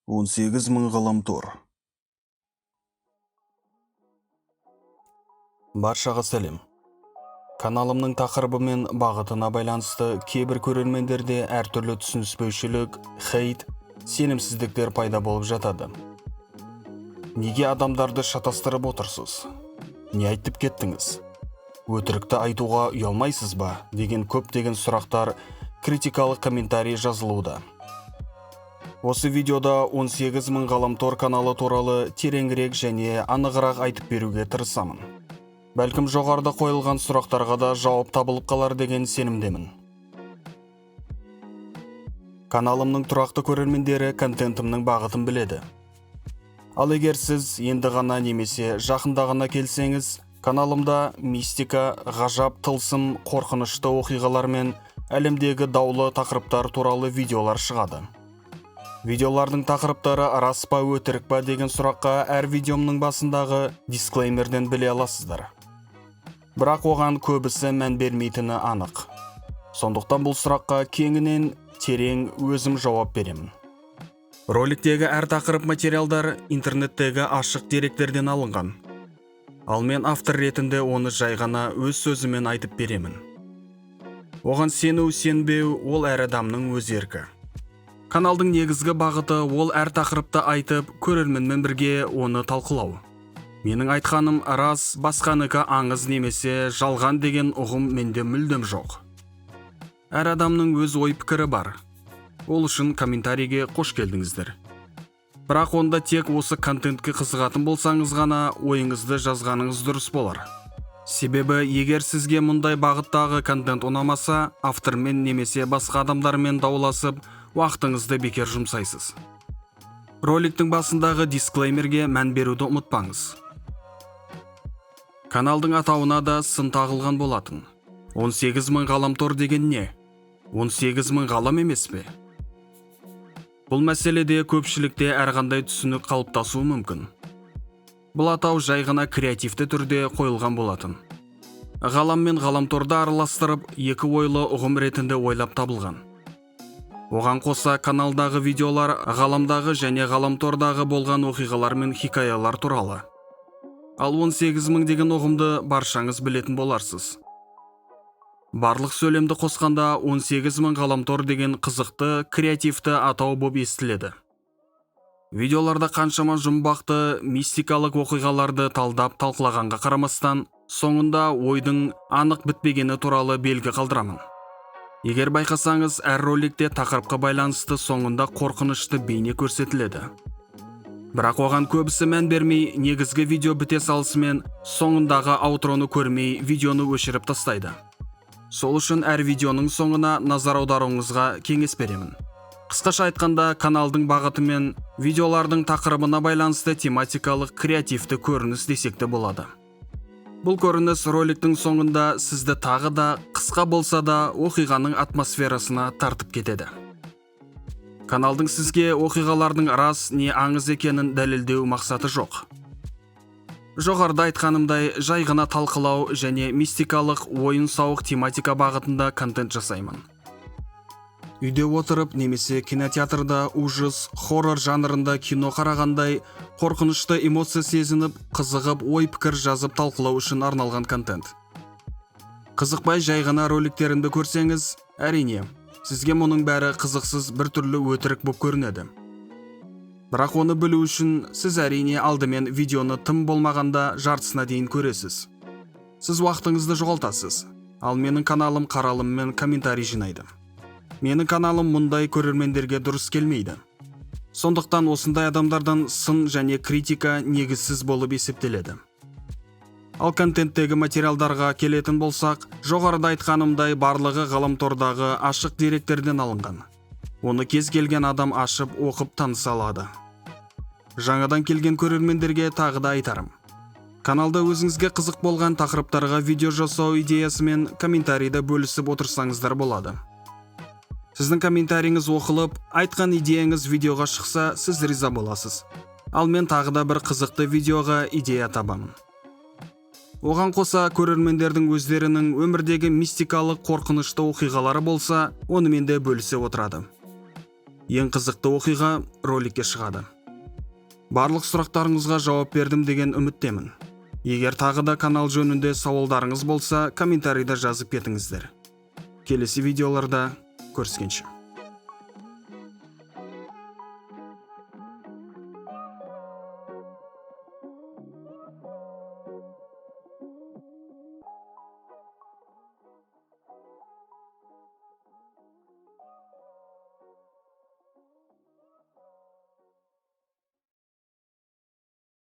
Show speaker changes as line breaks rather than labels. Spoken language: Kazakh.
18.000 ғаламтор. Баршаға сәлем. Каналымның тақырыбы мен бағытына байланысты кейбір көрермендерде әртүрлі түсініспеушілік, хейт, сенімсіздіктер пайда болып жатады. Неге адамдарды шатастырып отырсыз? Не айтып кеттіңіз? Өтірікті айтуға ұялмайсыз ба? Деген көптеген сұрақтар критикалық комментарий жазылуда. Осы видеода 18.000 ғаламтор каналы туралы тереңірек және анығырақ айтып беруге тырысамын. Бәлкім жоғарыда қойылған сұрақтарға да жауап табылып қалар деген сенімдемін. Каналымның тұрақты көрермендері контентімнің бағытын біледі. Ал егер сіз енді ғана немесе жақында ғана келсеңіз, каналымда мистика, ғажап, тылсым, қорқынышты оқиғалар мен әлемдегі даулы тақырыптар туралы видеолар шығады. Видеолардың тақырыптары рас па, өтірік па деген сұраққа әр видеомның басындағы дисклеймерден біле аласыздар. Бірақ оған көбісі мән бермейтіні анық. Сондықтан бұл сұраққа кеңінен терең өзім жауап беремін. Роликтегі әр тақырып материалдар интернеттегі ашық деректерден алынған. Ал мен автор ретінде оны жай ғана өз сөзімен айтып беремін. Оған сену, сенбеу ол әр адамның өз еркі. Каналдың негізгі бағыты ол әр тақырыпты айтып, көрерменмен бірге оны талқылау. Менің айтқаным рас, басқаныкі аңыз немесе жалған деген ұғым менде мүлдем жоқ. Әр адамның өз ой-пікірі бар. Ол үшін комментарийге қош келдіңіздер. Бірақ онда тек осы контентке қызығатын болсаңыз ғана ойыңызды жазғаныңыз дұрыс болар. Себебі егер сізге мұндай бағыттағы контент ұнамаса, автормен немесе басқа адамдармен дауласып, уақытыңызды бекер жұмсайсыз. Роликтің басындағы дисклеймерге мән беруді ұмытпаңыз. Каналдың атауына да сын тағылған болатын. 18.000 ғаламтор деген не? 18.000 ғалам емес пе? Бұл мәселеде көпшілікте әрқандай түсінік қалыптасуы мүмкін. Бұл атау жай ғана креативті түрде қойылған болатын. Ғалам мен ғаламторды араластырып, екі ойлы ұғым ретінде ойлап табылған. Оған қоса каналдағы видеолар ғаламдағы және ғаламтордағы болған оқиғалар мен хикаялар туралы. Ал 18.000 деген ұғымды баршаңыз білетін боларсыз. Барлық сөйлемді қосқанда 18.000 ғаламтор деген қызықты, креативті атау болып естіледі. Видеоларда қаншама жұмбақты, мистикалық оқиғаларды талдап талқылағанға қарамастан, соңында ойдың анық бітпегені туралы белгі қалдырамын. Егер байқасаңыз, әр роликте тақырыпқа байланысты соңында қорқынышты бейне көрсетіледі. Бірақ оған көбісі мән бермей, негізгі видео біте салысымен соңындағы аутроны көрмей, видеоны өшіріп тастайды. Сол үшін әр видеоның соңына назар аударуыңызға кеңес беремін. Қысқаша айтқанда, каналдың бағыты мен видеолардың тақырыбына байланысты тематикалық креативті көрініс десек те болады. Бұл көрініс роликтің соңында сізді тағы да қысқа болса да оқиғаның атмосферасына тартып кетеді. Каналдың сізге оқиғалардың рас не аңыз екенін дәлелдеу мақсаты жоқ. Жоғарыда айтқанымдай жай ғана талқылау және мистикалық ойын-сауық тематика бағытында контент жасаймын. Үйде отырып немесе кинотеатрда ужас, хоррор жанрында кино қарағандай қорқынышты эмоция сезініп, қызығып, ой-пікір жазып талқылау үшін арналған контент. Қызықпай жай ғана роликтерімді көрсеңіз, әрине, сізге мұның бәрі қызықсыз біртүрлі өтірік болып көрінеді. Бірақ оны білу үшін сіз әрине алдымен видеоны тым болмағанда жартысына дейін көресіз. Сіз уақытыңызды жоғалтасыз, ал менің каналым қаралым мен комментарий жинайды. Менің каналым мұндай көрермендерге дұрыс келмейді. Сондықтан осындай адамдардан сын және критика негізсіз болып есептеледі. Ал контенттегі материалдарға келетін болсақ, жоғарыда айтқанымдай барлығы ғаламтордағы ашық деректерден алынған. Оны кез келген адам ашып, оқып таныса алады. Жаңадан келген көрермендерге тағы да айтарым. Каналда өзіңізге қызық болған тақырыптарға видео жасау идеясымен комментарийда бөлісіп отырсаңыздар болады. Сіздің комментарийіңіз оқылып, айтқан идеяңыз видеоға шықса, сіз риза боласыз. Ал мен тағы да бір қызықты видеоға идея табамын. Оған қоса көрермендердің өздерінің өмірдегі мистикалық қорқынышты оқиғалары болса, онымен де бөлісе отырады. Ең қызықты оқиға роликке шығады. Барлық сұрақтарыңызға жауап бердім деген үміттемін. Егер тағы да канал жөнінде сауалдарыңыз болса, комментарийда жазып кетіңіздер. Келесі видеоларда көріскенше.